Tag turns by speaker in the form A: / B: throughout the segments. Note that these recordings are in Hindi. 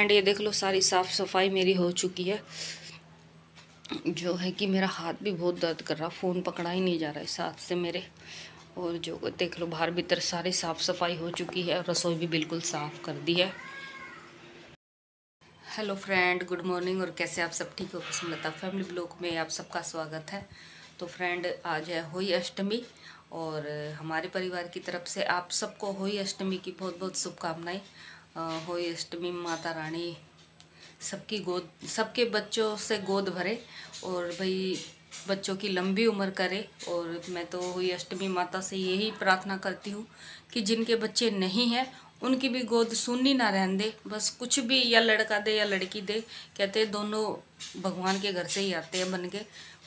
A: एंड ये देख लो सारी साफ़ सफाई मेरी हो चुकी है। जो है कि मेरा हाथ भी बहुत दर्द कर रहा, फ़ोन पकड़ा ही नहीं जा रहा है इस हाथ से मेरे। और जो देख लो बाहर भीतर सारी साफ़ सफाई हो चुकी है, रसोई भी बिल्कुल साफ़ कर दी है। Hello friend, good morning. और कैसे आप सब ठीक हो? कुसुमलता फैमिली ब्लॉग में आप सबका स्वागत है। तो फ्रेंड आज है होली अष्टमी और हमारे परिवार की तरफ से आप सबको होली अष्टमी की बहुत बहुत शुभकामनाएं। होली अष्टमी माता रानी सबकी गोद, सबके बच्चों से गोद भरे और भाई बच्चों की लंबी उम्र करे। और मैं तो होली अष्टमी माता से यही प्रार्थना करती हूँ कि जिनके बच्चे नहीं हैं उनकी भी गोद सुननी ना रहने दे। बस कुछ भी, या लड़का दे या लड़की दे, कहते हैं दोनों भगवान के घर से ही आते हैं बन के,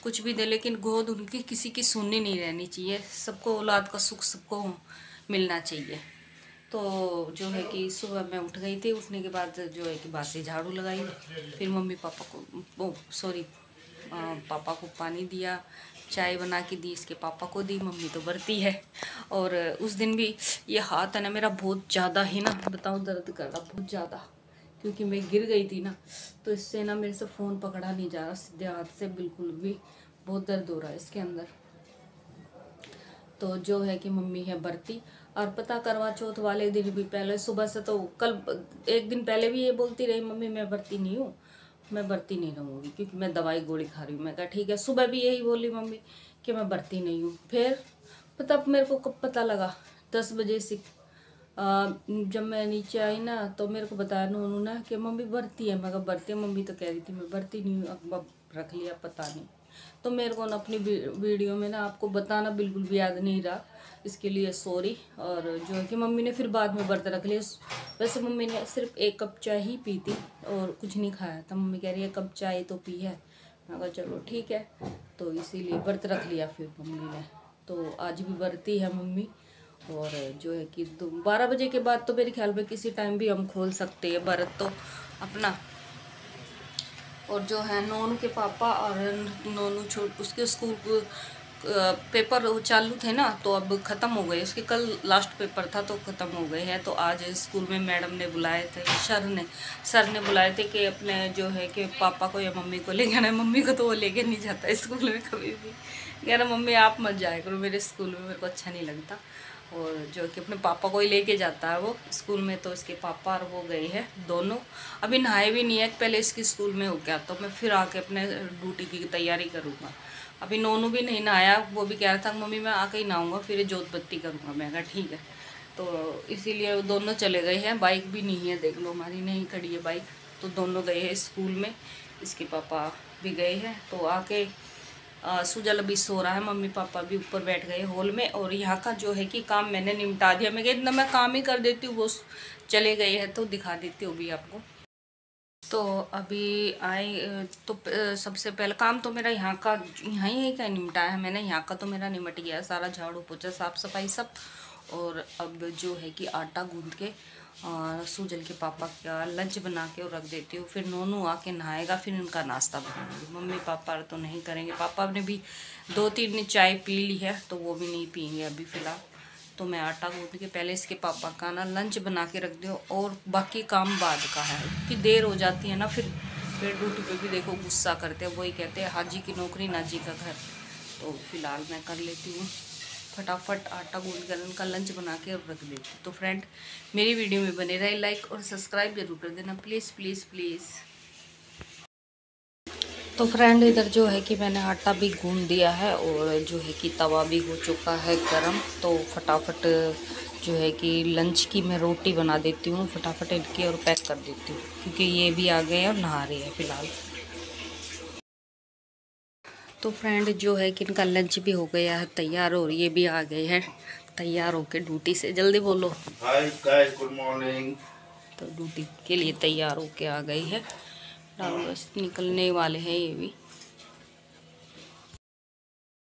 A: कुछ भी दे, लेकिन गोद उनकी किसी की सुननी नहीं रहनी चाहिए। सबको औलाद का सुख सबको मिलना चाहिए। तो जो है कि सुबह मैं उठ गई थी, उठने के बाद जो है कि बासी झाड़ू लगाई, फिर मम्मी पापा को पापा को पानी दिया, चाय बना के दी, इसके पापा को दी, मम्मी तो बरती है। और उस दिन भी ये हाथ है ना मेरा बहुत ज़्यादा ही ना, बताओ दर्द कर रहा बहुत ज़्यादा, क्योंकि मैं गिर गई थी ना, तो इससे ना मेरे से फ़ोन पकड़ा नहीं जा रहा सीधे हाथ से, बिल्कुल भी बहुत दर्द हो रहा है इसके अंदर। तो जो है कि मम्मी है बरती। और पता करवा चौथ वाले दिन भी पहले सुबह से, तो कल एक दिन पहले भी ये बोलती रही मम्मी मैं बरती नहीं हूँ, मैं बरती नहीं रहूँगी क्योंकि मैं दवाई गोली खा रही हूँ। मैं कहा ठीक है। सुबह भी यही बोली मम्मी कि मैं बरती नहीं हूँ। फिर पता मेरे को कब पता लगा, 10 बजे से जब मैं नीचे आई ना तो मेरे को बताया नोनू ना कि मम्मी बरती है। मैं कहा बरती है, मम्मी तो कह रही थी मैं बरती नहीं हूँ, अब रख लिया पता नहीं। तो मेरे को ना अपनी वीडियो में ना आपको बताना बिल्कुल भी याद नहीं रहा, इसके लिए सॉरी। और जो है कि मम्मी ने फिर बाद में व्रत रख लिया। वैसे मम्मी ने सिर्फ 1 कप चाय ही पी थी और कुछ नहीं खाया था। मम्मी कह रही है 1 कप चाय तो पी है। मैं कहा चलो ठीक है, तो इसीलिए व्रत रख लिया फिर मम्मी ने। तो आज भी व्रती है मम्मी। और जो है कि 12 बजे के बाद तो मेरे ख्याल में किसी टाइम भी हम खोल सकते हैं व्रत तो अपना। और जो है नोनू के पापा और नोनू छोट उसके स्कूल पेपर चालू थे ना, तो अब ख़त्म हो गए उसके। कल लास्ट पेपर था तो ख़त्म हो गए हैं। तो आज स्कूल में मैडम ने बुलाए थे, सर ने बुलाए थे कि अपने जो है कि पापा को या मम्मी को ले जाना है। मम्मी को तो वो लेके नहीं जाता स्कूल में कभी भी, कह रहा मम्मी आप मत जाया करो मेरे स्कूल में, मेरे को अच्छा नहीं लगता। और जो कि अपने पापा को ही लेके जाता है वो स्कूल में। तो इसके पापा और वो गए हैं दोनों, अभी नहाए भी नहीं है, पहले इसके स्कूल में हो गया तो मैं फिर आके अपने ड्यूटी की तैयारी करूँगा। अभी नोनू भी नहीं नहाया, वो भी कह रहा था मम्मी मैं आके ही नहाऊँगा फिर जोत बत्ती करूँगा। मैं कहा ठीक है। तो इसीलिए दोनों चले गए हैं। बाइक भी नहीं है, देख लो हमारी नहीं खड़ी है बाइक। तो दोनों गए हैं स्कूल में, इसके पापा भी गए हैं। तो आके सुजल अभी सो रहा है, मम्मी पापा भी ऊपर बैठ गए हॉल में। और यहाँ का जो है कि काम मैंने निपटा दिया। मैं इतना मैं काम ही कर देती हूँ, वो चले गए हैं तो दिखा देती हूँ भी आपको। तो अभी आए तो सबसे पहले काम तो मेरा यहाँ ही का निपटा है मैंने। यहाँ का तो मेरा निमट गया है सारा, झाड़ू पोछा साफ़ सफाई सब। और अब जो है कि आटा गूंद के सुजल के पापा का लंच बना के और रख देती हूँ। फिर नोनू आके नहाएगा, फिर उनका नाश्ता बनाऊँगी। मम्मी पापा तो नहीं करेंगे, पापा ने भी 2-3 चाय पी ली है तो वो भी नहीं पियेंगे अभी फ़िलहाल। तो मैं आटा गूंद के पहले इसके पापा का ना लंच बना के रख दूँ और बाकी काम बाद का है कि देर हो जाती है ना। फिर ड्यूटी पे भी देखो गुस्सा करते हैं, वही कहते हैं हाजी की नौकरी नाजी का घर। तो फिलहाल मैं कर लेती हूँ फटाफट आटा गूंद कर उनका लंच बना के और रख देती हूँ। तो फ्रेंड मेरी वीडियो में बने रहे, लाइक और सब्सक्राइब जरूर कर देना प्लीज़ प्लीज़ प्लीज़। तो फ्रेंड इधर जो है कि मैंने आटा भी गूंद दिया है और जो है कि तवा भी हो चुका है गरम। तो फटाफट जो है कि लंच की मैं रोटी बना देती हूँ फटाफट इनकी और पैक कर देती हूँ, क्योंकि ये भी आ गए हैं और नहा रहे हैं फ़िलहाल। तो फ्रेंड जो है कि इनका लंच भी हो गया है तैयार और ये भी आ गए हैं तैयार होके ड्यूटी से। जल्दी बोलो
B: हाय गाइस, गुड मॉर्निंग।
A: तो ड्यूटी के लिए तैयार होके आ गई है, बस निकलने वाले हैं ये भी।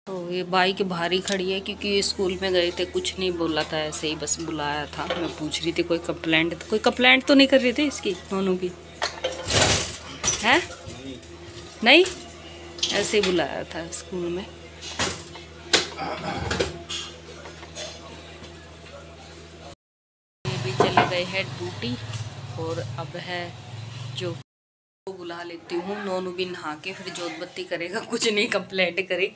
A: तो ये बाइक भारी खड़ी है क्योंकि ये स्कूल में गए थे, कुछ नहीं बोला था, ऐसे ही बस बुलाया था। मैं पूछ रही थी कोई कंप्लेंट तो नहीं कर रही थी इसकी दोनों की, है नहीं, ऐसे ही बुलाया था स्कूल में। ये भी चले गए हैं ड्यूटी और अब है जो बुला लेती हूँ। नोनू भी नहा के फिर जोत बत्ती करेगा, कुछ नहीं कंप्लेंट करी।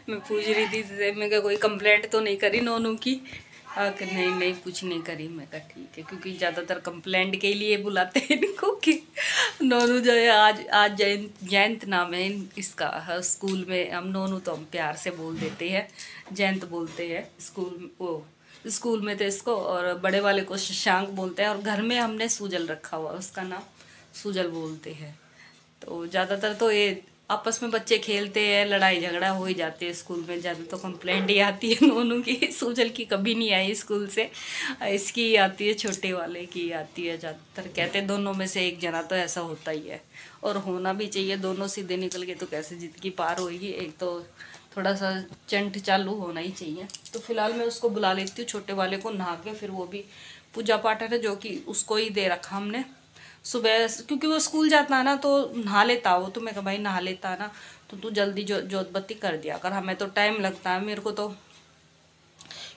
A: मैं पूछ रही थी मैं क्या कोई कंप्लेंट तो नहीं करी नोनू की? नहीं नहीं कुछ नहीं करी। मैं कहा ठीक है, क्योंकि ज़्यादातर कंप्लेंट के लिए बुलाते हैं इनको कि नोनू जो है आज जयंत नाम है इसका। स्कूल में हम नोनू तो हम प्यार से बोल देते हैं, जयंत बोलते हैं। स्कूल में तो इसको, और बड़े वाले को शशांक बोलते हैं, और घर में हमने सूजल रखा हुआ, उसका नाम सूजल बोलते हैं। तो ज़्यादातर तो ये आपस में बच्चे खेलते हैं, लड़ाई झगड़ा हो ही जाती है। स्कूल में ज़्यादा तो कंप्लेंट ही आती है नोनू की। सूजल की कभी नहीं आई स्कूल से, इसकी ही आती है, छोटे वाले की आती है ज़्यादातर। कहते हैं दोनों में से एक जना तो ऐसा होता ही है, और होना भी चाहिए। दोनों सीधे निकल गए तो कैसे जिंदगी पार होगी? एक तो थोड़ा सा चंट चालू होना ही चाहिए। तो फिलहाल मैं उसको बुला लेती हूँ, छोटे वाले को, नहा के। फिर वो भी पूजा पाठ है जो कि उसको ही दे रखा हमने सुबह, क्योंकि वो स्कूल जाता है ना तो नहा लेता वो। तो मैं कहा भाई नहा लेता है ना तो तू जल्दी जोत बत्ती कर दिया कर, हमें तो टाइम लगता है मेरे को तो,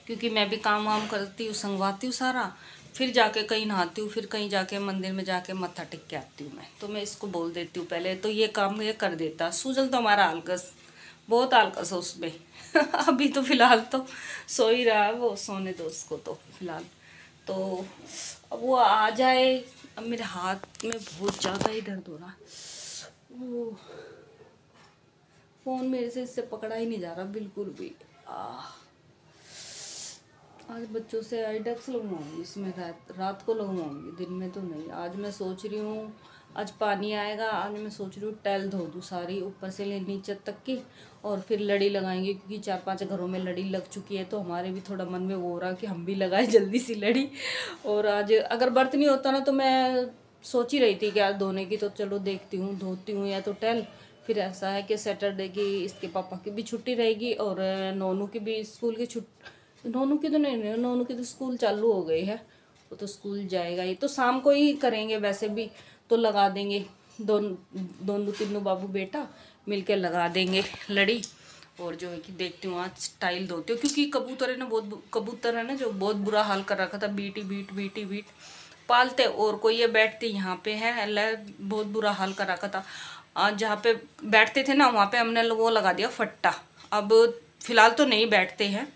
A: क्योंकि मैं भी काम वाम करती हूँ, संगवाती हूँ सारा, फिर जाके कहीं नहाती हूँ, फिर कहीं जाके मंदिर में जाके मत्था टेक के आती हूँ मैं। तो मैं इसको बोल देती हूँ पहले, तो ये काम ये कर देता। सूजल तो हमारा आलकस, बहुत आलकस है उसमें। अभी तो फिलहाल तो सो ही रहा है वो, सोने दो उसको तो फिलहाल। तो अब वो आ जाए। अब मेरे हाथ में बहुत ज़्यादा ही दर्द हो रहा। वो फ़ोन मेरे से इससे पकड़ा ही नहीं जा रहा बिल्कुल भी। आज बच्चों से आईडेक्स लगवाऊंगी, इसमें रात को लगवाऊंगी, दिन में तो नहीं। आज मैं सोच रही हूँ, आज पानी आएगा, आज मैं सोच रही हूँ टाइल धो दूँ सारी ऊपर से ले नीचे तक की, और फिर लड़ी लगाएंगे, क्योंकि 4-5 घरों में लड़ी लग चुकी है। तो हमारे भी थोड़ा मन में वो हो रहा कि हम भी लगाए जल्दी सी लड़ी। और आज अगर बर्त नहीं होता ना तो मैं सोच ही रही थी कि आज धोने की, तो चलो देखती हूँ धोती हूँ या तो टाइल। फिर ऐसा है कि सैटरडे की इसके पापा की भी छुट्टी रहेगी, और नोनू की भी स्कूल की नोनू की तो नहीं, नोनू की तो स्कूल चालू हो गई है, वो तो स्कूल जाएगा ही। तो शाम को ही करेंगे वैसे भी, तो लगा देंगे दोनों तीनों बाबू बेटा मिलके लगा देंगे लड़ी। और जो है कि देखती हूँ आज टाइल धोती हूँ, क्योंकि कबूतर है ना, कबूतर है ना जो बहुत बुरा हाल कर रखा था। बीट पालते, और कोई ये बैठते यहाँ पे है, अल्लाह बहुत बुरा हाल कर रखा था। आज जहाँ पे बैठते थे ना वहाँ पे हमने वो लगा दिया फट्टा। अब फिलहाल तो नहीं बैठते हैं,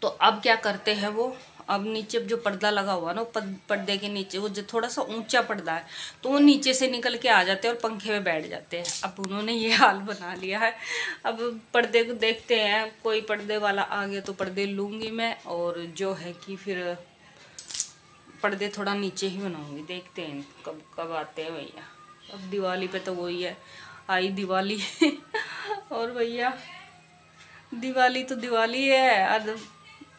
A: तो अब क्या करते हैं वो, अब नीचे जो पर्दा लगा हुआ ना, पर्दे के नीचे वो जो थोड़ा सा ऊंचा पर्दा है, तो वो नीचे से निकल के आ जाते हैं और पंखे में बैठ जाते हैं। अब उन्होंने ये हाल बना लिया है। अब पर्दे को देखते हैं, कोई पर्दे वाला आ गया तो पर्दे लूँगी मैं, और जो है कि फिर पर्दे थोड़ा नीचे ही बनाऊँगी। देखते हैं कब आते हैं भैया। अब दिवाली पे तो वही है, आई दिवाली। और भैया दिवाली तो दिवाली है, अब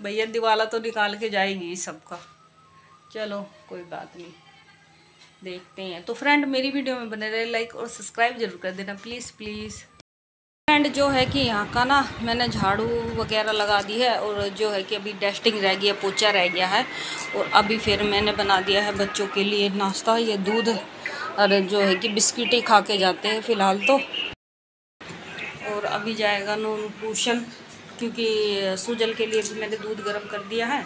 A: भैया दिवाला तो निकाल के जाएगी सबका। चलो कोई बात नहीं, देखते हैं। तो फ्रेंड मेरी वीडियो में बने रहे, लाइक और सब्सक्राइब जरूर कर देना प्लीज़। फ्रेंड जो है कि यहाँ का ना मैंने झाड़ू वगैरह लगा दी है, और जो है कि अभी डस्टिंग रह गई है, पोछा रह गया है। और अभी फिर मैंने बना दिया है बच्चों के लिए नाश्ता, ये दूध, और जो है कि बिस्किट ही खा के जाते हैं फ़िलहाल तो। और अभी जाएगा नोनू ट्यूशन, क्योंकि सूजल के लिए भी मैंने दूध गर्म कर दिया है,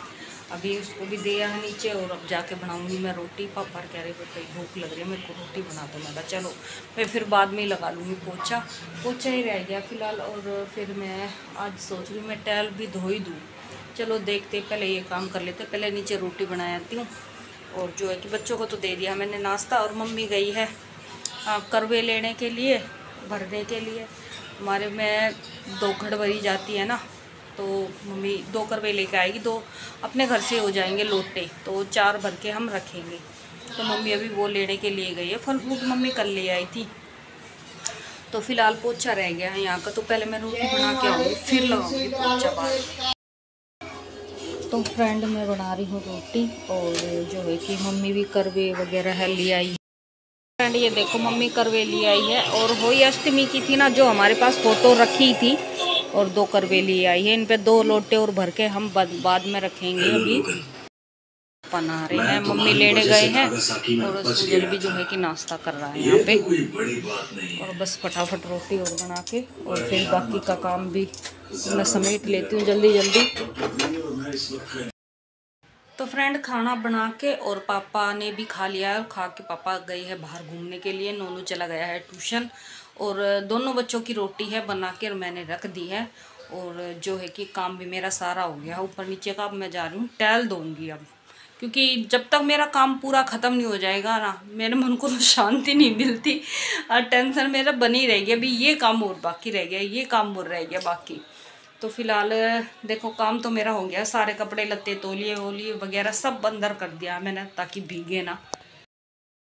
A: अभी उसको भी दिया है नीचे। और अब जाके बनाऊंगी मैं रोटी। पापा कह रहे थे भूख लग रही है मेरे को, रोटी बना दो। मैं कहा चलो, मैं फिर बाद में ही लगा लूँगी पोछा ही रह गया फ़िलहाल। और फिर मैं आज सोच रही हूँ मैं टाइल भी धो ही दूँ। चलो देखते, पहले ये काम कर लेते, पहले नीचे रोटी बना आती हूँ। और जो है कि बच्चों को तो दे दिया मैंने नाश्ता, और मम्मी गई है करवे लेने के लिए, भरने के लिए। हमारे में 2 घड़वरी जाती है ना, तो मम्मी 2 करवे लेके आएगी, 2 अपने घर से हो जाएंगे लोटे, तो 4 भर के हम रखेंगे। तो मम्मी अभी वो लेने के लिए गई है। फल फ्रूट मम्मी कल ले आई थी। तो फिलहाल पोछा रह गया है यहाँ का, तो पहले मैं रोटी बना के आऊँगी, फिर लगाऊंगी पोछा बाद। तो फ्रेंड मैं बना रही हूँ रोटी, और जो है कि मम्मी भी करवे वगैरह है ले आई। फ्रेंड ये देखो मम्मी करवे ले आई है, और होली अष्टमी की थी ना जो हमारे पास फ़ोटो रखी थी, और 2 करवे ले आई है। इन पे 2 लोटे और भर के हम बाद में रखेंगे। अभी बना रहे हैं, मम्मी लेने गए हैं, और सूजल भी जो है कि नाश्ता कर रहा है यहाँ पे। और बस फटाफट रोटी और बना के, और फिर बाकी का काम भी मैं समेट लेती हूँ जल्दी जल्दी। तो फ्रेंड खाना बना के और पापा ने भी खा लिया है। खा के पापा गए हैं बाहर घूमने के लिए, नोनू चला गया है ट्यूशन। और दोनों बच्चों की रोटी है बना के और मैंने रख दी है। और जो है कि काम भी मेरा सारा हो गया है ऊपर नीचे का। अब मैं जा रही हूँ टहल दूँगी अब, क्योंकि जब तक मेरा काम पूरा ख़त्म नहीं हो जाएगा ना, मेरे मन को तो शांति नहीं मिलती और टेंशन मेरा बनी रहेगी। अभी ये काम और बाकी रह गया, ये काम और रह गया बाकी। तो फिलहाल देखो काम तो मेरा हो गया, सारे कपड़े लत्ते तौलिए वोलिए वगैरह सब अंदर कर दिया मैंने ताकि भीगे ना।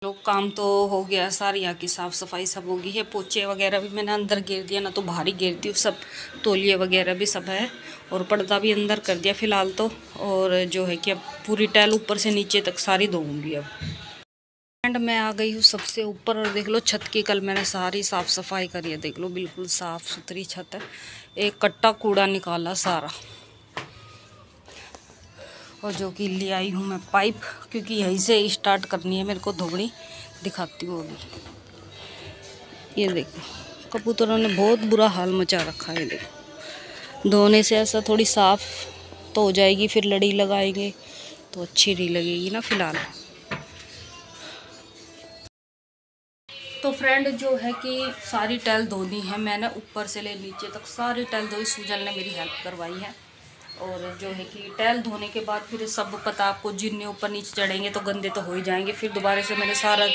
A: लोग काम तो हो गया, सारी यहाँ की साफ़ सफाई सब हो गई है। पोछे वगैरह भी मैंने अंदर गिर दिया, ना तो भारी गिरती हूँ, सब तौलिए वगैरह भी सब है और पर्दा भी अंदर कर दिया फ़िलहाल तो। और जो है कि अब पूरी टाइल ऊपर से नीचे तक सारी धोऊंगी अब। एंड मैं आ गई हूँ सबसे ऊपर और देख लो छत की कल मैंने सारी साफ़ सफाई करी है। देख लो बिल्कुल साफ़ सुथरी छत है, एक कट्टा कूड़ा निकाला सारा। और जो कि ले आई हूँ मैं पाइप, क्योंकि यहीं से स्टार्ट करनी है मेरे को धोबड़ी। दिखाती हूँ अभी। ये देखो कबूतरों ने बहुत बुरा हाल मचा रखा है। देखो धोने से ऐसा थोड़ी साफ़ तो हो जाएगी, फिर लड़ी लगाएंगे तो अच्छी नहीं लगेगी ना फिलहाल। तो फ्रेंड जो है कि सारी टाइल धोनी है मैंने, ऊपर से ले नीचे तक सारी टाइल धोई। सूजल ने मेरी हेल्प करवाई है। और जो है कि टाइल धोने के बाद फिर सब पता आपको, जिन्ने ऊपर नीचे चढ़ेंगे तो गंदे तो हो ही जाएंगे। फिर दोबारा से मैंने सारा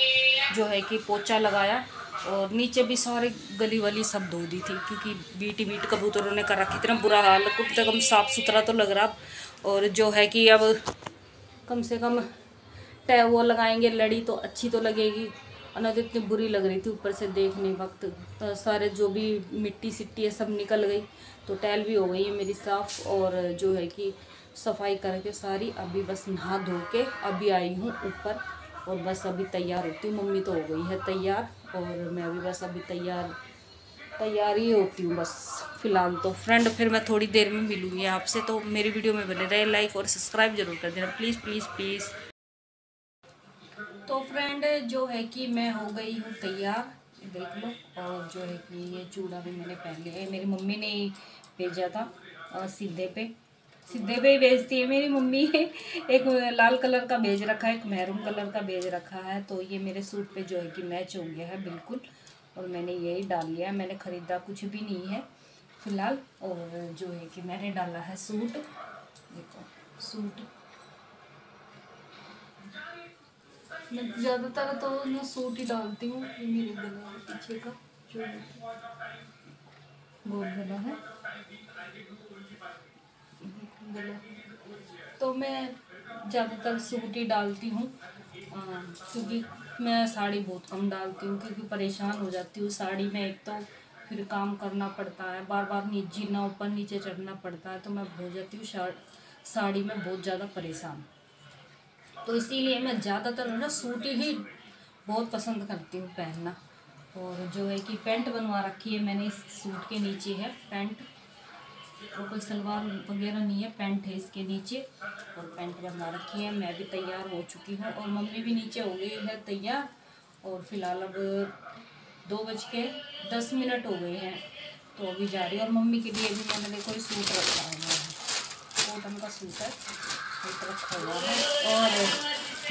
A: जो है कि पोछा लगाया और नीचे भी सारी गली वली सब धो दी थी, क्योंकि बीटी बीट कबूतरों ने कर रखी, इतना बुरा हाल। कम से कम साफ़ सुथरा तो लग रहा। और जो है कि अब कम से कम वो लगाएंगे लड़ी तो अच्छी तो लगेगी, और ना तो इतनी बुरी लग रही थी ऊपर से देखने वक्त। तो सारे जो भी मिट्टी सिट्टी है सब निकल गई, तो टाइल भी हो गई है मेरी साफ़। और जो है कि सफाई करके सारी अभी बस नहा धो के अभी आई हूँ ऊपर, और बस अभी तैयार होती हूँ। मम्मी तो हो गई है तैयार और मैं अभी बस अभी तैयार ही होती हूँ बस फिलहाल तो। फ्रेंड फिर मैं थोड़ी देर में मिलूँगी आपसे, तो मेरी वीडियो में बने रहे, लाइक और सब्सक्राइब जरूर कर देना प्लीज़ प्लीज़ प्लीज़। तो फ्रेंड जो है कि मैं हो गई हूँ तैयार, देख लो। और जो है कि ये चूड़ा भी मैंने पहन लिया है, मेरी मम्मी ने ही भेजा था। सीधे पे ही भेजती है मेरी मम्मी। एक लाल कलर का भेज रखा है, एक मैरून कलर का भेज रखा है। तो ये मेरे सूट पे जो है कि मैच हो गया है बिल्कुल, और मैंने यही डाल लिया है। मैंने ख़रीदा कुछ भी नहीं है फ़िलहाल। और जो है कि मैंने डाला है सूट, देखो सूट। मैं ज़्यादातर तो मैं सूट ही डालती हूँ। ये मेरे गला है पीछे का, जो गोल गला है गला, तो मैं ज़्यादातर सूट ही डालती हूँ। क्योंकि मैं साड़ी बहुत कम डालती हूँ, क्योंकि परेशान हो जाती हूँ साड़ी में। एक तो फिर काम करना पड़ता है, बार बार जीना ऊपर नीचे चढ़ना पड़ता है, तो मैं हो जाती हूँ साड़ी में बहुत ज़्यादा परेशान। तो इसीलिए मैं ज़्यादातर ना सूट ही बहुत पसंद करती हूँ पहनना। और जो है कि पैंट बनवा रखी है मैंने, इस सूट के नीचे है पैंट, और कोई सलवार वगैरह नहीं है, पैंट है इसके नीचे और पैंट बनवा रखी है। मैं भी तैयार हो चुकी हूँ और मम्मी भी नीचे हो गई है तैयार। और फिलहाल अब 2:10 हो गए हैं, तो अभी जा रही है। और मम्मी के लिए भी मैंने देखो सूट रखा हुआ है, कॉटन का सूट है, सूट रखा हुआ है। और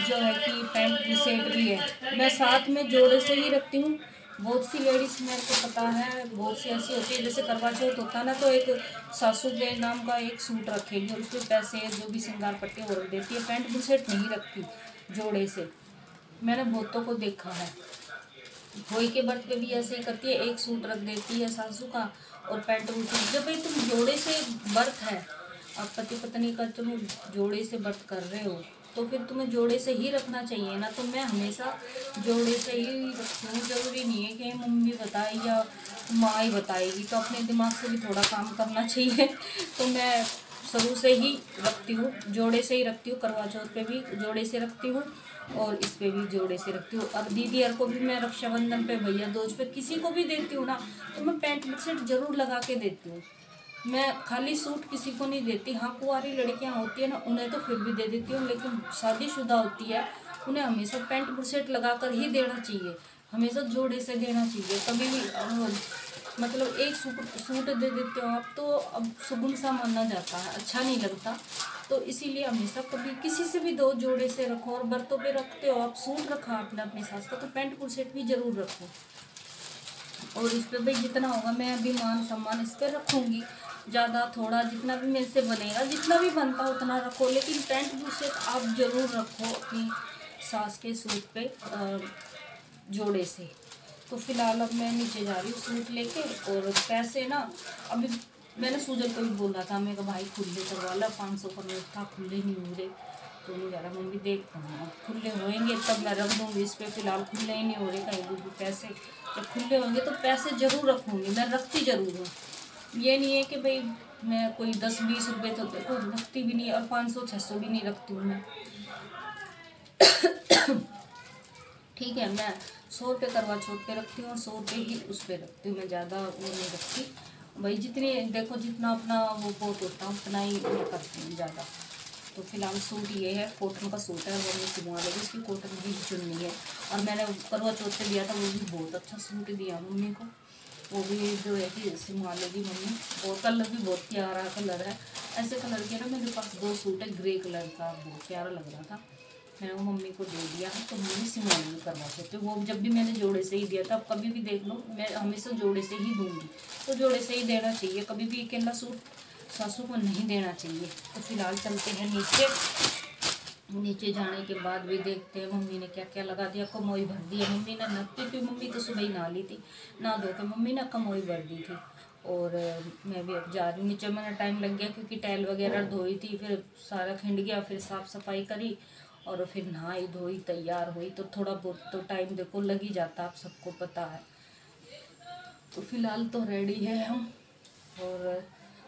A: जो है कि पैंट सेट भी है, मैं साथ में जोड़े से ही रखती हूँ। बहुत सी लेडीज़ मेरे को पता है, बहुत सी ऐसी होती है, जैसे करवा चौथ होता है ना, तो एक सासू के नाम का एक सूट रखेगी और उसके पैसे जो भी श्रृंगार पट्टी वो रख देती है, पैंट बुसेट नहीं रखती जोड़े से। मैंने बहुतों को देखा है, होई के बर्थ पे भी ऐसे ही करती है, एक सूट रख देती है सासू का और पैंट बुसेट। जब भाई तुम जोड़े से बर्थ है, आप पति पत्नी का तुम जोड़े से बर्थ कर रहे हो, तो फिर तुम्हें जोड़े से ही रखना चाहिए ना। तो मैं हमेशा जोड़े से ही रखती हूँ। ज़रूरी नहीं है कि मम्मी बताई या माँ ही बताएगी, तो अपने दिमाग से भी थोड़ा काम करना चाहिए। तो मैं शुरू से ही रखती हूँ, जोड़े से ही रखती हूँ। करवा चौथ पे भी जोड़े से रखती हूँ और इस पे भी जोड़े से रखती हूँ। अब दीदी यार को भी मैं रक्षाबंधन पे, भैया दूज पे किसी को भी देती हूँ ना, तो मैं पैंट बुसेट ज़रूर लगा के देती हूँ। मैं खाली सूट किसी को नहीं देती। हाँ कुंवारी लड़कियां होती है ना, उन्हें तो फिर भी दे देती हूँ, लेकिन शादीशुदा होती है उन्हें हमेशा पैंट बुसेट लगा कर ही देना चाहिए, हमेशा जोड़े से देना चाहिए। कभी भी मतलब एक सूट दे देते हो आप, तो अब सुगुन सा माना जाता है, अच्छा नहीं लगता। तो इसीलिए हमेशा कभी किसी से भी 2 जोड़े से रखो। और बर्तों पे रखते हो आप सूट रखा आपने अपने साथ तो पैंट कुर्ट सेट भी जरूर रखो। और इस पर भाई जितना होगा मैं अभी मान सम्मान इस पर रखूँगी, ज़्यादा थोड़ा जितना भी मेरे से बनेगा, जितना भी बनता उतना रखो। लेकिन पैंट कुर्ट सेट आप ज़रूर रखो अपनी सास के सूट पे जोड़े से। तो फिलहाल अब मैं नीचे जा रही हूँ सूट लेके। और पैसे ना अभी मैंने सूजल को भी बोला था, मैं कहा भाई खुले करवा ला, 500 का नोट था, खुले नहीं हो रहे। तो उन्होंने कह रहा मम्मी देखता हूँ खुले होएंगे तब मैं रख दूँगी इस पर, फिलहाल खुले ही नहीं हो रहे कहीं भी पैसे। जब खुले होंगे तो पैसे ज़रूर रखूँगी, मैं रखती ज़रूर हूँ। ये नहीं है कि भाई मैं कोई 10-20 रुपये तो देखो रखती भी नहीं, और 500-600 भी नहीं रखती हूँ मैं। ठीक है, मैं 100 रुपये करवा चौथ पे रखती हूँ और 100 रुपये ही उस पर रखती हूँ, मैं ज़्यादा वो नहीं रखती भाई। जितनी देखो जितना अपना वो बहुत होता है उतना ही मैं करती हूँ ज़्यादा। तो फिलहाल सूट ये है, कॉटन का सूट है, वो मैं सिलवा लेगी, इसकी कॉटन की चुन्नी है। और मैंने करवा चौथ पे दिया था, वो भी बहुत अच्छा सूट दिया मम्मी को, वो भी जो है कि सिलवा लेगी मम्मी। और कलर भी बहुत प्यारा कलर है, ऐसे कलर के ना मेरे पास 2 सूट है, ग्रे कलर का, बहुत प्यारा लग रहा था। मैंने वो मम्मी को दे दिया है, तो मम्मी सिलवाई करवा सकते। वो जब भी मैंने जोड़े से ही दिया था, अब कभी भी देख लो मैं हमेशा जोड़े से ही दूँगी, तो जोड़े से ही देना चाहिए, कभी भी अकेला सूट सासू को नहीं देना चाहिए। तो फिलहाल चलते हैं नीचे। नीचे जाने के बाद भी देखते हैं मम्मी ने क्या क्या लगा दिया। कमोई भर दी है मम्मी ने, नहाती थी मम्मी तो सुबह ही नहा ली थी, नहा धो के मम्मी ने कमोई भर दी थी। और मैं भी अब जा रही हूँ नीचे, मैंने टाइम लग गया क्योंकि टाइल वगैरह धोई थी, फिर सारा खिंड गया, फिर साफ़ सफाई करी और फिर नहाई धोई तैयार हुई, तो थोड़ा बहुत तो टाइम देखो लग ही जाता, आप सबको पता है। तो फिलहाल तो रेडी है हम, और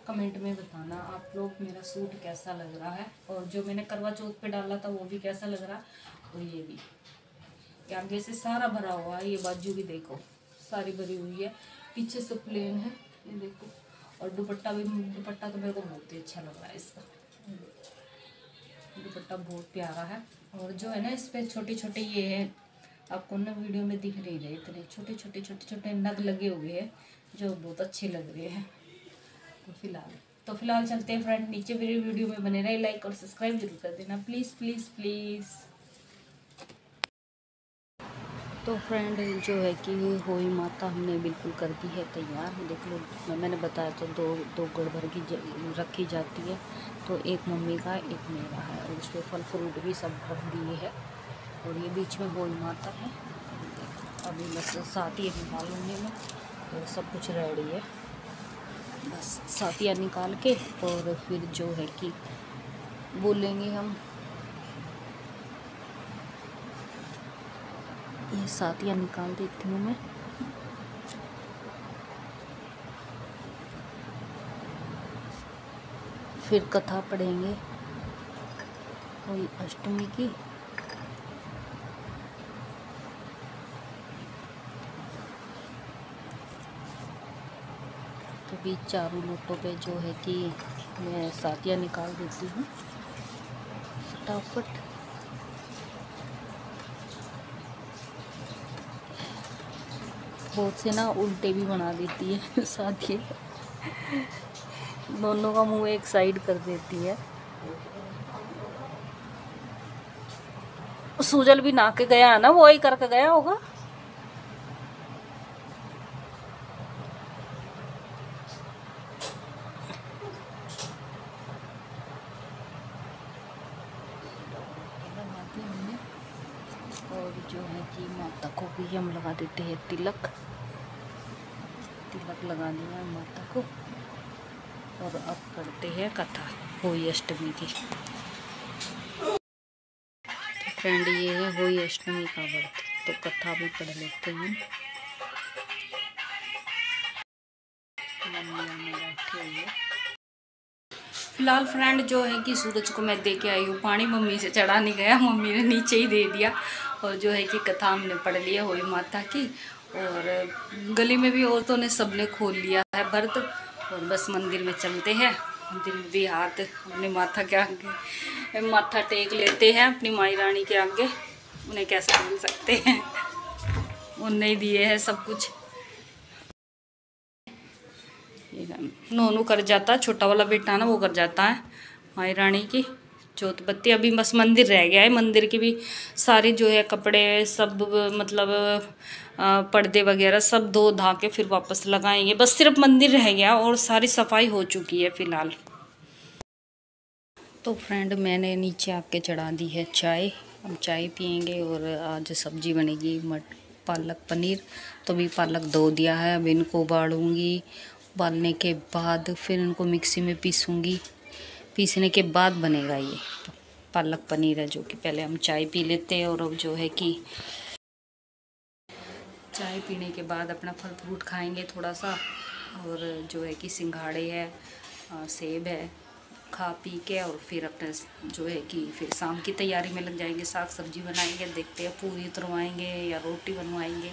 A: कमेंट में बताना आप लोग मेरा सूट कैसा लग रहा है, और जो मैंने करवा चौथ पे डाला था वो भी कैसा लग रहा है। और ये भी आगे से सारा भरा हुआ है, ये बाजू भी देखो सारी भरी हुई है, पीछे से प्लेन है ये देखो। और दुपट्टा भी, दुपट्टा तो मेरे को बहुत ही अच्छा लग रहा है इसका, दुपट्टा बहुत प्यारा है। और जो है ना इस पर छोटे छोटे ये है, आपको ना वीडियो में दिख नहीं रहे, इतने छोटे छोटे नग लगे हुए हैं जो बहुत अच्छे लग रहे हैं। तो फिलहाल चलते हैं फ्रेंड नीचे, मेरी वीडियो में बने रहे, लाइक और सब्सक्राइब जरूर कर देना प्लीज़ प्लीज़ प्लीज़। तो फ्रेंड जो है कि होई माता हमने बिल्कुल कर दी है तैयार, देख लो मैंने बताया तो दो गुड़ भर की रखी जाती है, तो एक मम्मी का एक मेरा है, और उस पर फल फ्रूट भी सब रख दिए है। और ये बीच में होई माता है, अभी बस साथिया निकालूंगी मैं, तो सब कुछ रेडी है, बस साथिया निकाल के और फिर जो है कि बोलेंगे हम। ये साथिया निकाल देती हूँ मैं, फिर कथा पढ़ेंगे कोई अष्टमी की। तो भी चारों लोटों पे जो है कि मैं साथिया निकाल देती हूँ फटाफट। बहुत से ना उल्टे भी बना देती है साथिया, दोनों का मुंह एक साइड कर देती है। सूजल भी नहा के गया है ना, वो ही करके गया होगा। और जो है कि माता को भी हम लगा देते हैं तिलक, तिलक लगा दिया माता को। और अब करते हैं कथा होई अष्टमी की। फ्रेंड ये है होई अष्टमी का व्रत, तो कथा भी पढ़ लेते हैं। फिलहाल फ्रेंड जो है कि सूरज को मैं दे के आई हूँ पानी, मम्मी से चढ़ा नहीं गया, मम्मी ने नीचे ही दे दिया। और जो है कि कथा हमने पढ़ लिया होई माता की, और गली में भी औरतों ने सबने खोल लिया है व्रत। और बस मंदिर में चलते हैं, मंदिर में भी हाथ अपने माता के आगे माथा टेक लेते हैं, अपनी माई रानी के आगे। उन्हें कैसे भूल सकते हैं, उन्हें ही दिए हैं सब कुछ। नोनू कर जाता, छोटा वाला बेटा ना वो कर जाता है, माई रानी की जोत बत्ती। अभी बस मंदिर रह गया है, मंदिर की भी सारी जो है कपड़े सब मतलब पर्दे वगैरह सब धो धा के फिर वापस लगाएंगे। बस सिर्फ मंदिर रह गया और सारी सफाई हो चुकी है फिलहाल। तो फ्रेंड मैंने नीचे आके चढ़ा दी है चाय। अब चाय पियेंगे और आज सब्जी बनेगी पालक पनीर। तो भी पालक धो दिया है, अब इनको उबालूंगी। उबालने के बाद फिर इनको मिक्सी में पीसूंगी। पीसने के बाद बनेगा ये पालक पनीर है, जो कि पहले हम चाय पी लेते हैं। और अब जो है कि चाय पीने के बाद अपना फल फ्रूट खाएंगे थोड़ा सा। और जो है कि सिंघाड़े है, सेब है, खा पी के और फिर अपने जो है कि फिर शाम की तैयारी में लग जाएंगे। साग सब्जी बनाएंगे, देखते हैं पूरी उतरवाएंगे या रोटी बनवाएंगे,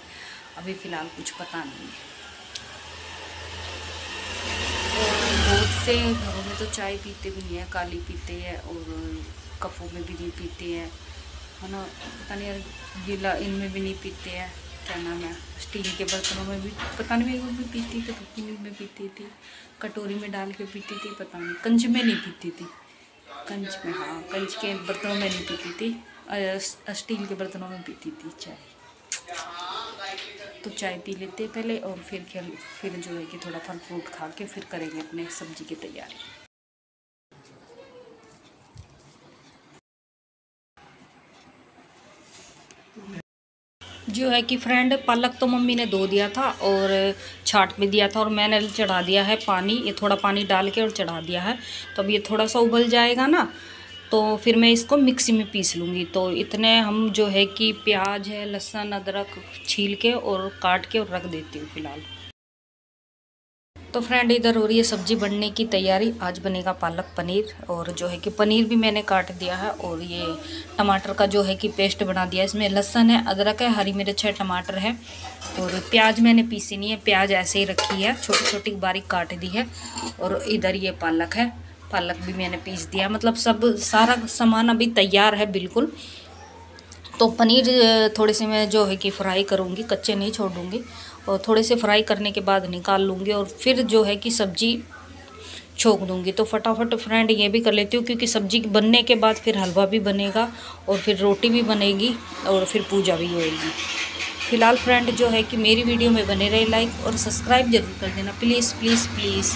A: अभी फ़िलहाल कुछ पता नहीं है। बहुत से घरों में तो चाय पीते भी नहीं है, काली पीते हैं और कफ़ों में भी नहीं पीते हैं, है ना। पता नहीं यार, गीला इनमें भी नहीं पीते हैं, क्या नाम है, स्टील के बर्तनों में भी पता नहीं, वो भी पीती थी, पतीली में पीती थी, कटोरी में डाल के पीती थी, पता नहीं, कंच में नहीं पीती थी। कंच में, हाँ, कंच के बर्तनों में नहीं पीती थी, स्टील के बर्तनों में पीती थी चाय। तो चाय पी लेते हैं पहले और फिर जो है कि थोड़ा फल फ्रूट खा के फिर करेंगे अपने सब्जी की तैयारी। जो है कि फ्रेंड पालक तो मम्मी ने धो दिया था और छाट में दिया था और मैंने चढ़ा दिया है पानी, ये थोड़ा पानी डाल के और चढ़ा दिया है। तो अब ये थोड़ा सा उबल जाएगा ना, तो फिर मैं इसको मिक्सी में पीस लूँगी। तो इतने हम जो है कि प्याज है, लहसुन, अदरक छील के और काट के और रख देती हूँ फ़िलहाल। तो फ्रेंड इधर हो रही है सब्जी बनने की तैयारी। आज बनेगा पालक पनीर और जो है कि पनीर भी मैंने काट दिया है और ये टमाटर का जो है कि पेस्ट बना दिया है। इसमें लहसुन है, अदरक है, हरी मिर्च है, टमाटर है और प्याज मैंने पीसी नहीं है, प्याज ऐसे ही रखी है, छोटी छोटी बारीक काट दी है। और इधर ये पालक है, पालक भी मैंने पीस दिया, मतलब सब सारा सामान अभी तैयार है बिल्कुल। तो पनीर थोड़े से मैं जो है कि फ्राई करूँगी, कच्चे नहीं छोड़ूंगी, और थोड़े से फ्राई करने के बाद निकाल लूँगी और फिर जो है कि सब्जी छोंक दूँगी। तो फटाफट फ्रेंड ये भी कर लेती हूँ, क्योंकि सब्जी बनने के बाद फिर हलवा भी बनेगा और फिर रोटी भी बनेगी और फिर पूजा भी होएगी। फिलहाल फ्रेंड जो है कि मेरी वीडियो में बने रहे, लाइक और सब्सक्राइब जरूर कर देना, प्लीज़ प्लीज़ प्लीज़।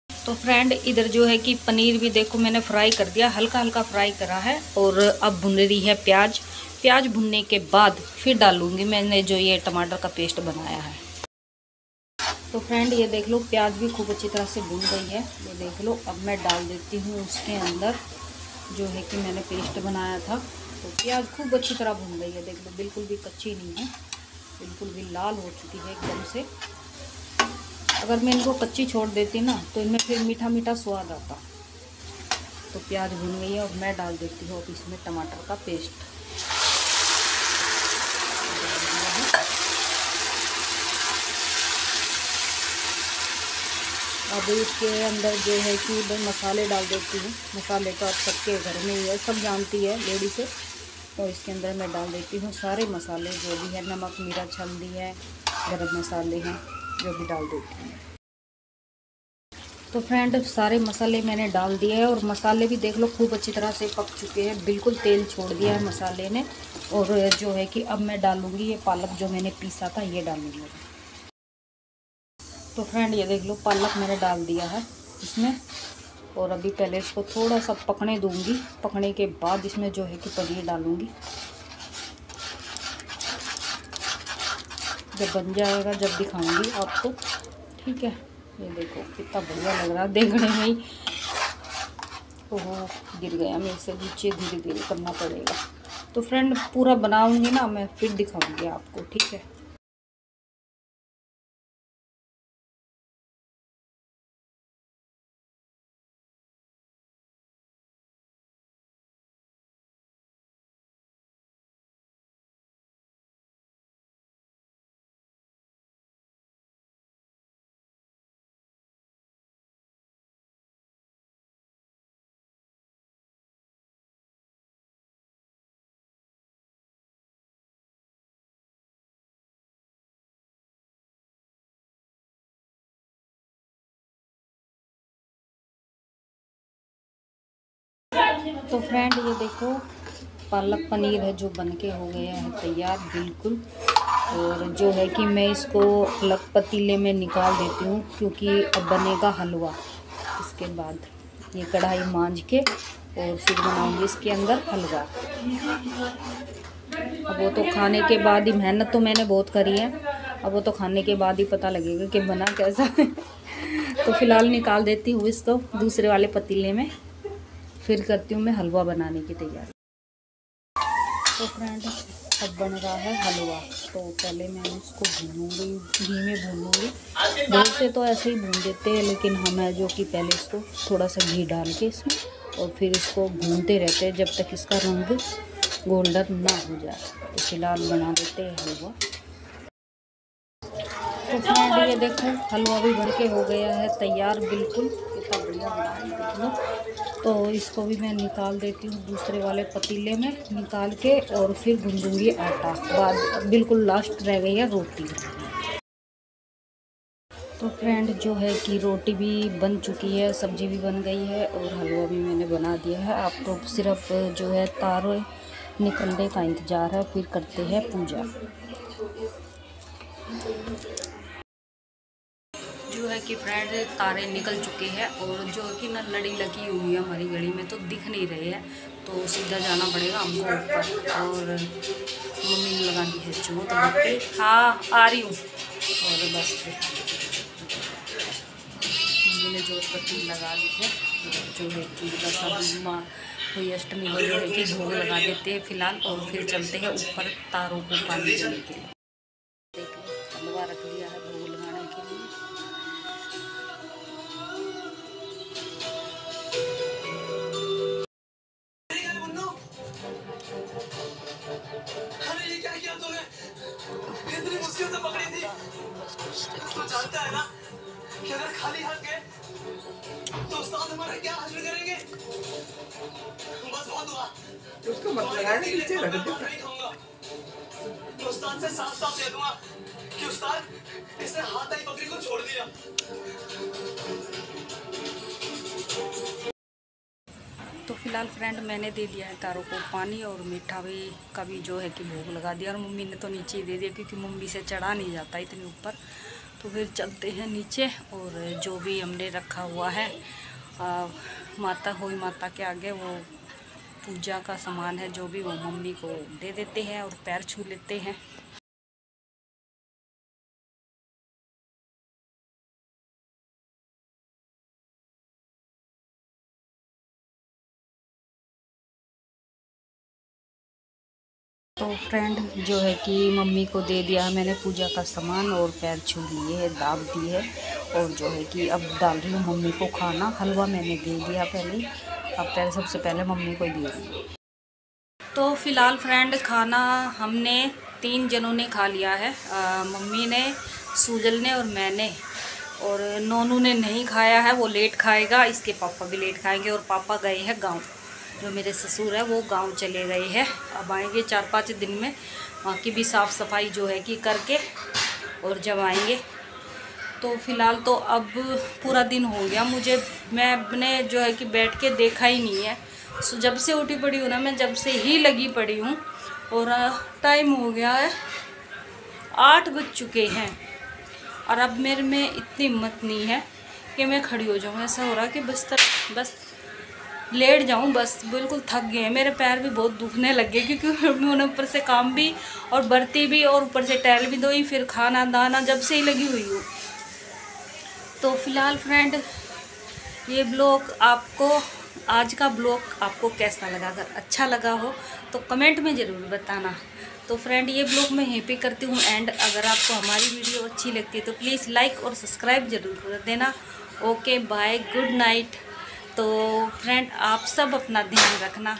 A: तो फ्रेंड इधर जो है कि पनीर भी देखो मैंने फ्राई कर दिया, हल्का हल्का फ्राई करा है और अब भुन रही है प्याज। प्याज भुनने के बाद फिर डालूंगी मैंने जो ये टमाटर का पेस्ट बनाया है। तो फ्रेंड ये देख लो प्याज भी खूब अच्छी तरह से भुन गई है, ये देख लो। अब मैं डाल देती हूँ उसके अंदर जो है कि मैंने पेस्ट बनाया था। तो प्याज खूब अच्छी तरह भुन गई है, देख लो, बिल्कुल भी कच्ची नहीं है, बिल्कुल भी लाल हो चुकी है एकदम से। अगर मैं इनको कच्ची छोड़ देती ना तो इनमें फिर मीठा मीठा स्वाद आता। तो प्याज भुन गई है और मैं डाल देती हूँ अब इसमें टमाटर का पेस्ट। अब इसके अंदर जो है कि मसाले डाल देती हूँ। मसाले तो आप सबके घर में ही है, सब जानती है लेडी से। तो इसके अंदर मैं डाल देती हूँ सारे मसाले जो भी है, नमक, मिर्च, हल्दी है, गरम मसाले हैं, जो भी डाल देती हूँ। तो फ्रेंड सारे मसाले मैंने डाल दिए हैं और मसाले भी देख लो खूब अच्छी तरह से पक चुके हैं, बिल्कुल तेल छोड़ दिया है मसाले ने। और जो है कि अब मैं डालूँगी ये पालक जो मैंने पीसा था, ये डालूँगी। तो फ्रेंड ये देख लो पालक मैंने डाल दिया है इसमें और अभी पहले इसको थोड़ा सा पकने दूंगी। पकने के बाद इसमें जो है कि पनीर डालूंगी। जब बन जाएगा जब दिखाऊंगी आपको, ठीक है। ये देखो कितना बढ़िया लग रहा है देखने में ही। ओहो गिर गया मेरे से नीचे, धीरे धीरे करना पड़ेगा। तो फ्रेंड पूरा बनाऊंगी ना मैं, फिर दिखाऊंगी आपको, ठीक है। तो फ्रेंड ये देखो पालक पनीर है जो बनके हो गया है तैयार बिल्कुल। और जो है कि मैं इसको अलग पतीले में निकाल देती हूँ क्योंकि अब बनेगा हलवा। इसके बाद ये कढ़ाई मांज के और फिर बनाऊंगी इसके अंदर हलवा। अब वो तो खाने के बाद ही, मेहनत तो मैंने बहुत करी है, अब वो तो खाने के बाद ही पता लगेगा कि बना कैसा है। तो फिलहाल निकाल देती हूँ इसको दूसरे वाले पतीले में, फिर करती हूँ मैं हलवा बनाने की तैयारी। तो फ्रेंड अब बन रहा है हलवा। तो पहले मैं इसको भूनूंगी, घी में भूनूंगी। बहुत से तो ऐसे ही भून देते हैं, लेकिन हम है जो कि पहले इसको थोड़ा सा घी डाल के इसमें और फिर इसको भूनते रहते हैं जब तक इसका रंग गोल्डन ना हो जाए। तो फिलहाल बना देते हैं हलवा। तो फ्रेंड ये देखो हलवा भी बन के हो गया है तैयार बिल्कुल, कितना बढ़िया बना है देख लो। तो इसको भी मैं निकाल देती हूँ दूसरे वाले पतीले में निकाल के और फिर गूंदूंगी आटा। बाद बिल्कुल लास्ट रह गई है रोटी। तो फ्रेंड जो है कि रोटी भी बन चुकी है, सब्जी भी बन गई है और हलवा भी मैंने बना दिया है। आप तो सिर्फ जो है तारे निकलने का इंतज़ार है, फिर करते हैं पूजा। जो है कि फ्रेंड तारे निकल चुके हैं और जो कि ना लड़ी लगी हुई है हमारी घड़ी में तो दिख नहीं रहे हैं, तो सीधा जाना पड़ेगा हमको ऊपर। और मम्मी ने लगा दी है जोत बत्ती। हाँ आ रही हूँ। और बस मम्मी ने जोत बत्ती लगा दी है। जो है कि बस अब माँ कोई अष्टमी को जो है कि भोग लगा देते हैं फिलहाल, और फिर चलते हैं ऊपर तारों को पानी देने के लिए। देखिए हलवा रख लिया है भोग लगाने के लिए।
C: अरे ये क्या किया तूने? इतनी मुश्किल से पकड़ी थी। तू जानता है ना कि अगर खाली हाथ गए तो उस्ताद हमारा क्या हासिल करेंगे? बस बहुत हुआ।
D: उसका मतलब है कि इसे रख दे।
C: तो उस्ताद से साफ साफ कह दूंगा कि उस्ताद इसने हाथ आई बकरी को छोड़ दिया।
A: तो फिलहाल फ्रेंड मैंने दे दिया है तारों को पानी और मीठा भी का भी जो है कि भोग लगा दिया। और मम्मी ने तो नीचे ही दे दिया क्योंकि मम्मी से चढ़ा नहीं जाता इतने ऊपर। तो फिर चलते हैं नीचे और जो भी हमने रखा हुआ है माता हुई माता के आगे वो पूजा का सामान है जो भी वो मम्मी को दे देते हैं और पैर छू लेते हैं। तो फ्रेंड जो है कि मम्मी को दे दिया है मैंने पूजा का सामान और पैर छू लिए है, दाब दी है। और जो है कि अब डाल रही हूँ मम्मी को खाना। हलवा मैंने दे दिया पहले, अब पहले सबसे पहले मम्मी को ही दे दी। तो फिलहाल फ्रेंड खाना हमने 3 जनों ने खा लिया है। मम्मी ने, सूजल ने और मैंने। और नोनू ने नहीं खाया है, वो लेट खाएगा। इसके पापा भी लेट खाएंगे और पापा गए हैं गाँव। जो मेरे ससुर है वो गांव चले गए हैं, अब आएंगे 4-5 दिन में। वहाँ की भी साफ़ सफाई जो है कि करके और जब आएंगे। तो फ़िलहाल तो अब पूरा दिन हो गया मुझे, मैंने जो है कि बैठ के देखा ही नहीं है। जब से उठी पड़ी हूँ ना मैं, जब से ही लगी पड़ी हूँ। और टाइम हो गया है 8 बज चुके हैं और अब मेरे में इतनी हिम्मत नहीं है कि मैं खड़ी हो जाऊँ। ऐसा हो रहा कि बस लेट जाऊं, बस बिल्कुल थक गए हैं। मेरे पैर भी बहुत दुखने लग गए क्योंकि मैंने ऊपर से काम भी और बर्ती भी और ऊपर से टहल भी धोई, फिर खाना दाना जब से ही लगी हुई हूँ। तो फिलहाल फ्रेंड ये ब्लॉग आपको, आज का ब्लॉग आपको कैसा लगा? अगर अच्छा लगा हो तो कमेंट में ज़रूर बताना। तो फ्रेंड ये ब्लॉग मैं यहीं पे करती हूँ एंड। अगर आपको हमारी वीडियो अच्छी लगती है तो प्लीज़ लाइक और सब्सक्राइब ज़रूर कर देना। Okay bye, good night. तो फ्रेंड आप सब अपना ध्यान रखना।